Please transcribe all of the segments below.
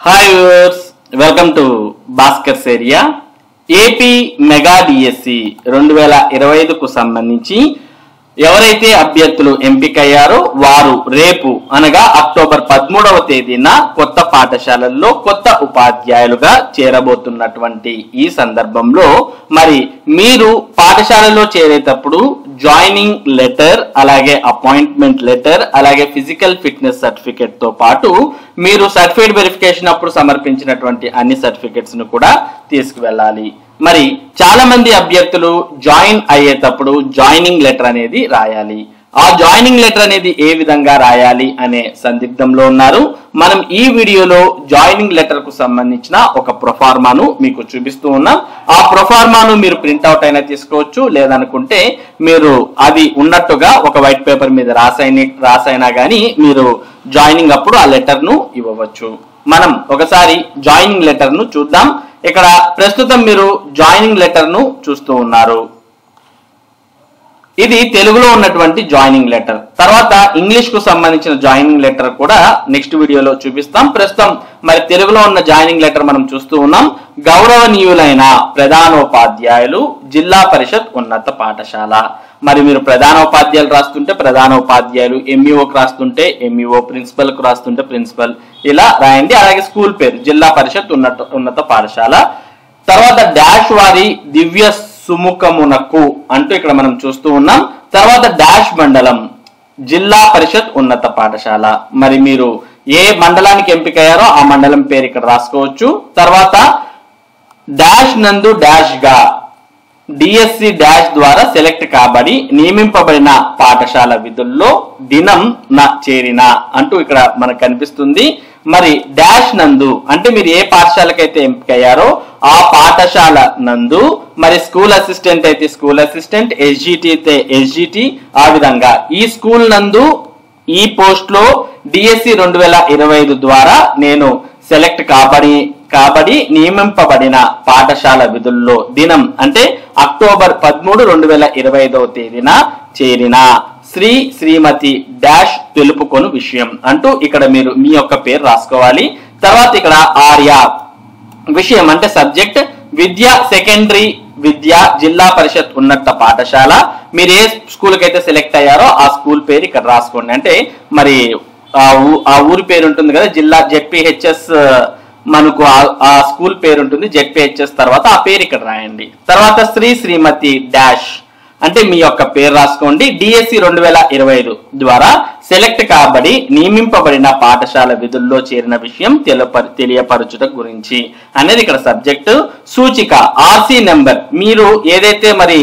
Hi viewers, welcome to Bhaskar's area. AP mega DSC 2025కు సంబంధించి ఎవరైతే అభ్యర్థులు ఎంపికయ్యారో వారు రేపు అనగా అక్టోబర్ 13వ తేదీన కొత్త పాఠశాలల్లో కొత్త ఉపాధ్యాయులుగా చేరబోతున్నటువంటి ఈ సందర్భంలో మరి మీరు పాఠశాలలో చేరేటప్పుడు జాయినింగ్ లెటర్, అలాగే అపాయింట్మెంట్ లెటర్, అలాగే ఫిజికల్ ఫిట్నెస్ సర్టిఫికేట్ తో పాటు మీరు సర్టిఫికేట్ వెరిఫికేషన్ అప్పుడు సమర్పించినటువంటి అన్ని సర్టిఫికేట్స్ ను కూడా తీసుకువెళ్ళాలి. మరి చాలా మంది అభ్యర్థులు జాయిన్ అయ్యేటప్పుడు జాయినింగ్ లెటర్ అనేది రాయాలి. ఆ జాయినింగ్ లెటర్ అనేది ఏ విధంగా రాయాలి అనే సందిగ్ధంలో ఉన్నారు. మనం ఈ వీడియోలో జాయినింగ్ లెటర్ కు సంబంధించిన ఒక ప్రొఫార్మాను మీకు చూపిస్తూ ఉన్నాం. ఆ ప్రొఫార్మాను మీరు ప్రింట్అవుట్ అయినా తీసుకోవచ్చు, లేదనుకుంటే మీరు అది ఉన్నట్టుగా ఒక వైట్ పేపర్ మీద రాసైనా కానీ మీరు జాయినింగ్ అప్పుడు ఆ లెటర్ ను ఇవ్వవచ్చు. మనం ఒకసారి జాయినింగ్ లెటర్ ను చూద్దాం. ఇక్కడ ప్రస్తుతం మీరు జాయినింగ్ లెటర్ ను చూస్తూ ఉన్నారు. ఇది తెలుగులో ఉన్నటువంటి జాయినింగ్ లెటర్. తర్వాత ఇంగ్లీష్ కు సంబంధించిన జాయినింగ్ లెటర్ కూడా నెక్స్ట్ వీడియోలో చూపిస్తాం. ప్రస్తుతం మరి తెలుగులో ఉన్న జాయినింగ్ లెటర్ మనం చూస్తూ ఉన్నాం. గౌరవనీయులైన ప్రధానోపాధ్యాయులు, జిల్లా పరిషత్ ఉన్నత పాఠశాల. మరి మీరు ప్రధానోపాధ్యాయులు రాస్తుంటే ప్రధానోపాధ్యాయులు, ఎంఈఓకి రాస్తుంటే ఎంఈఓ, ప్రిన్సిపల్ కు రాస్తుంటే ప్రిన్సిపల్, ఇలా రాయండి. అలాగే స్కూల్ పేరు జిల్లా పరిషత్ ఉన్నత పాఠశాల. తర్వాత డాష్ వారి దివ్య సుముఖమునకు అంటూ ఇక్కడ మనం చూస్తూ ఉన్నాం. తర్వాత డాష్ మండలం జిల్లా పరిషత్ ఉన్నత పాఠశాల. మరి మీరు ఏ మండలానికి ఎంపికయ్యారో ఆ మండలం పేరు ఇక్కడ రాసుకోవచ్చు. తర్వాత డాష్ నందు డాష్ గా డిఎస్సి డాష్ ద్వారా సెలెక్ట్ కాబడి నియమింపబడిన పాఠశాల విధుల్లో దినం చేరిన అంటూ ఇక్కడ మనకు కనిపిస్తుంది. మరి డాష్ నందు అంటే మీరు ఏ పాఠశాలకైతే ఎంపికయ్యారో ఆ పాఠశాల నందు, మరి స్కూల్ అసిస్టెంట్ అయితే స్కూల్ అసిస్టెంట్, ఎస్జిటి అయితే ఎస్జిటి, ఆ విధంగా ఈ స్కూల్ నందు ఈ పోస్ట్ లో డిఎస్సి 2025 ద్వారా నేను సెలెక్ట్ కాబడి నియమింపబడిన పాఠశాల విధుల్లో దినం అంటే అక్టోబర్ 13, 2025వ తేదీన చేరిన శ్రీ శ్రీమతి డాష్ తెలుపుకొను విషయం అంటూ ఇక్కడ మీరు మీ యొక్క పేరు రాసుకోవాలి. తర్వాత ఇక్కడ ఆర్య విషయం అంటే సబ్జెక్ట్ విద్య, సెకండరీ విద్య, జిల్లా పరిషత్ ఉన్నత పాఠశాల. మీరు ఏ స్కూల్ కైతే సెలెక్ట్ అయ్యారో ఆ స్కూల్ పేరు ఇక్కడ రాసుకోండి. అంటే మరి ఆ ఊరి పేరు ఉంటుంది కదా, జిల్లా జెడ్పిహెచ్ఎస్ మనకు ఆ స్కూల్ పేరు ఉంటుంది, జెడ్పిహెచ్ఎస్. తర్వాత ఆ పేరు ఇక్కడ రాయండి. తర్వాత శ్రీ శ్రీమతి డాష్ అంటే మీ యొక్క పేరు రాసుకోండి. డిఎస్సి 2025 ద్వారా సెలెక్ట్ కాబడి నియమింపబడిన పాఠశాల విధుల్లో చేరిన విషయం తెలియపరచుట గురించి అనేది ఇక్కడ సబ్జెక్టు. సూచిక ఆర్సీ నెంబర్, మీరు ఏదైతే మరి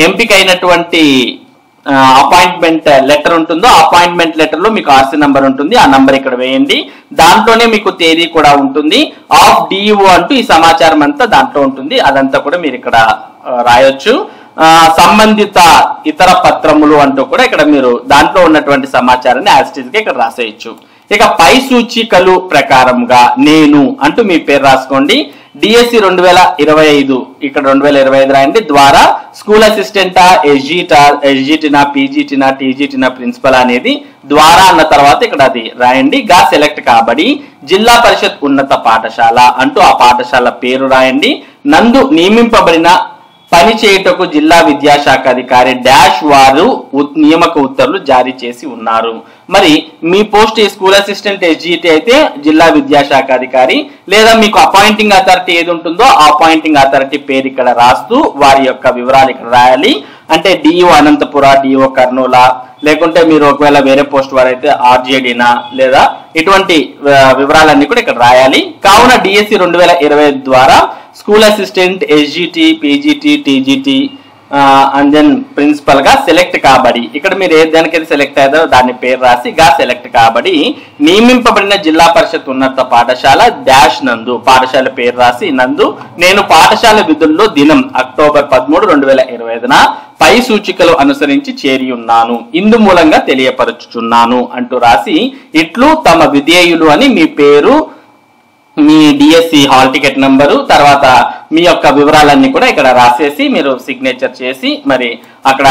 ఎంపిక అయినటువంటి అపాయింట్మెంట్ లెటర్ ఉంటుందో అపాయింట్మెంట్ లెటర్ లో మీకు ఆర్సీ నంబర్ ఉంటుంది. ఆ నంబర్ ఇక్కడ వేయండి. దాంట్లోనే మీకు తేదీ కూడా ఉంటుంది. ఆఫ్ డిఈఓ అంటూ ఈ సమాచారం అంతా దాంట్లో ఉంటుంది. అదంతా కూడా మీరు ఇక్కడ రాయొచ్చు. సంబంధిత ఇతర పత్రములు అంటూ కూడా ఇక్కడ మీరు దాంట్లో ఉన్నటువంటి సమాచారాన్ని యాజ్ గా ఇక్కడ రాసేయచ్చు. ఇక పై సూచికలు ప్రకారంగా నేను అంటూ మీ పేరు రాసుకోండి. డిఎస్సి 2025 ఇక్కడ 2025 రాయండి. ద్వారా స్కూల్ అసిస్టెంటా, ఎస్జిటినా, పీజీటీనా, టీజీటీనా, ప్రిన్సిపల్ అనేది ద్వారా అన్న తర్వాత ఇక్కడ అది రాయండి. గా సెలెక్ట్ కాబడి జిల్లా పరిషత్ ఉన్నత పాఠశాల అంటూ ఆ పాఠశాల పేరు రాయండి. నందు నియమింపబడిన పని చేయుటకు జిల్లా విద్యాశాఖ అధికారి డాష్ వారు నియామక ఉత్తర్వులు జారీ చేసి ఉన్నారు. మరి మీ పోస్ట్ ఈ స్కూల్ అసిస్టెంట్ ఎస్జిటి అయితే జిల్లా విద్యాశాఖ అధికారి, లేదా మీకు అపాయింటింగ్ అథారిటీ ఏది ఉంటుందో ఆ అపాయింటింగ్ అథారిటీ పేరు ఇక్కడ రాస్తూ వారి యొక్క వివరాలు ఇక్కడ రాయాలి. అంటే డిఓ అనంతపుర, డిఓ కర్నూల, లేకుంటే మీరు ఒకవేళ వేరే పోస్ట్ వారైతే ఆర్జేడీనా, లేదా ఇటువంటి వివరాలన్నీ కూడా ఇక్కడ రాయాలి. కావున డిఎస్సి 2025 ద్వారా school assistant, SGT, PGT, TGT and then principal గా సెలెక్ట్ కాబడి ఇక్కడ మీరు ఏ దానికైతే సెలెక్ట్ అయ్యారో దాని పేరు రాసి గా సెలెక్ట్ కాబడి నియమింపబడిన జిల్లా పరిషత్ ఉన్నత పాఠశాల డాష్ నందు పాఠశాల పేరు రాసి నందు నేను పాఠశాల విధుల్లో దినం అక్టోబర్ 13, 2025న పై సూచికలు అనుసరించి చేరి ఉన్నాను, ఇందు మూలంగా తెలియపరచుచున్నాను అంటూ రాసి ఇట్లు తమ విధేయులు అని మీ పేరు, మీ డిఎస్సి హాల్ టికెట్ నంబరు, తర్వాత మీ యొక్క వివరాలన్నీ కూడా ఇక్కడ రాసేసి మీరు సిగ్నేచర్ చేసి మరి అక్కడ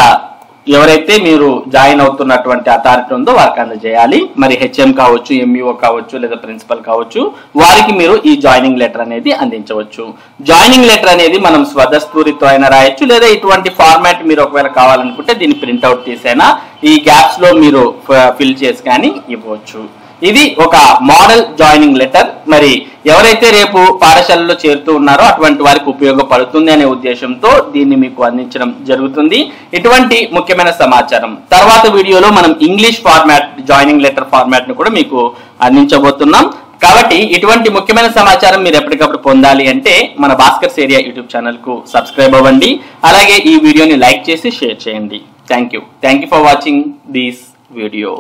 ఎవరైతే మీరు జాయిన్ అవుతున్నటువంటి అథారిటీ ఉందో వారికి అందజేయాలి. మరి హెచ్ఎం కావచ్చు, ఎంఈఓ కావచ్చు, లేదా ప్రిన్సిపల్ కావచ్చు, వారికి మీరు ఈ జాయినింగ్ లెటర్ అనేది అందించవచ్చు. జాయినింగ్ లెటర్ అనేది మనం స్వదస్తూరితో అయినా రాయొచ్చు, లేదా ఇటువంటి ఫార్మాట్ మీరు ఒకవేళ కావాలనుకుంటే దీన్ని ప్రింట్అవుట్ తీసైనా ఈ గ్యాప్స్ లో మీరు ఫిల్ చేసి కానీ ఇవ్వచ్చు. ఇది ఒక మోడల్ జాయినింగ్ లెటర్. మరి ఎవరైతే రేపు పాఠశాలలో చేరుతూ ఉన్నారో అటువంటి వారికి ఉపయోగపడుతుంది అనే ఉద్దేశంతో దీన్ని మీకు అందించడం జరుగుతుంది. ఇటువంటి ముఖ్యమైన సమాచారం తర్వాత వీడియోలో మనం English format joining letter format ను కూడా మీకు అందించబోతున్నాం. కాబట్టి ఇటువంటి ముఖ్యమైన సమాచారం మీరు ఎప్పటికప్పుడు పొందాలి అంటే మన భాస్కర్స్ ఏరియా యూట్యూబ్ ఛానల్ కు సబ్స్క్రైబ్ అవ్వండి. అలాగే ఈ వీడియోని లైక్ చేసి షేర్ చేయండి. Thank you for watching this video.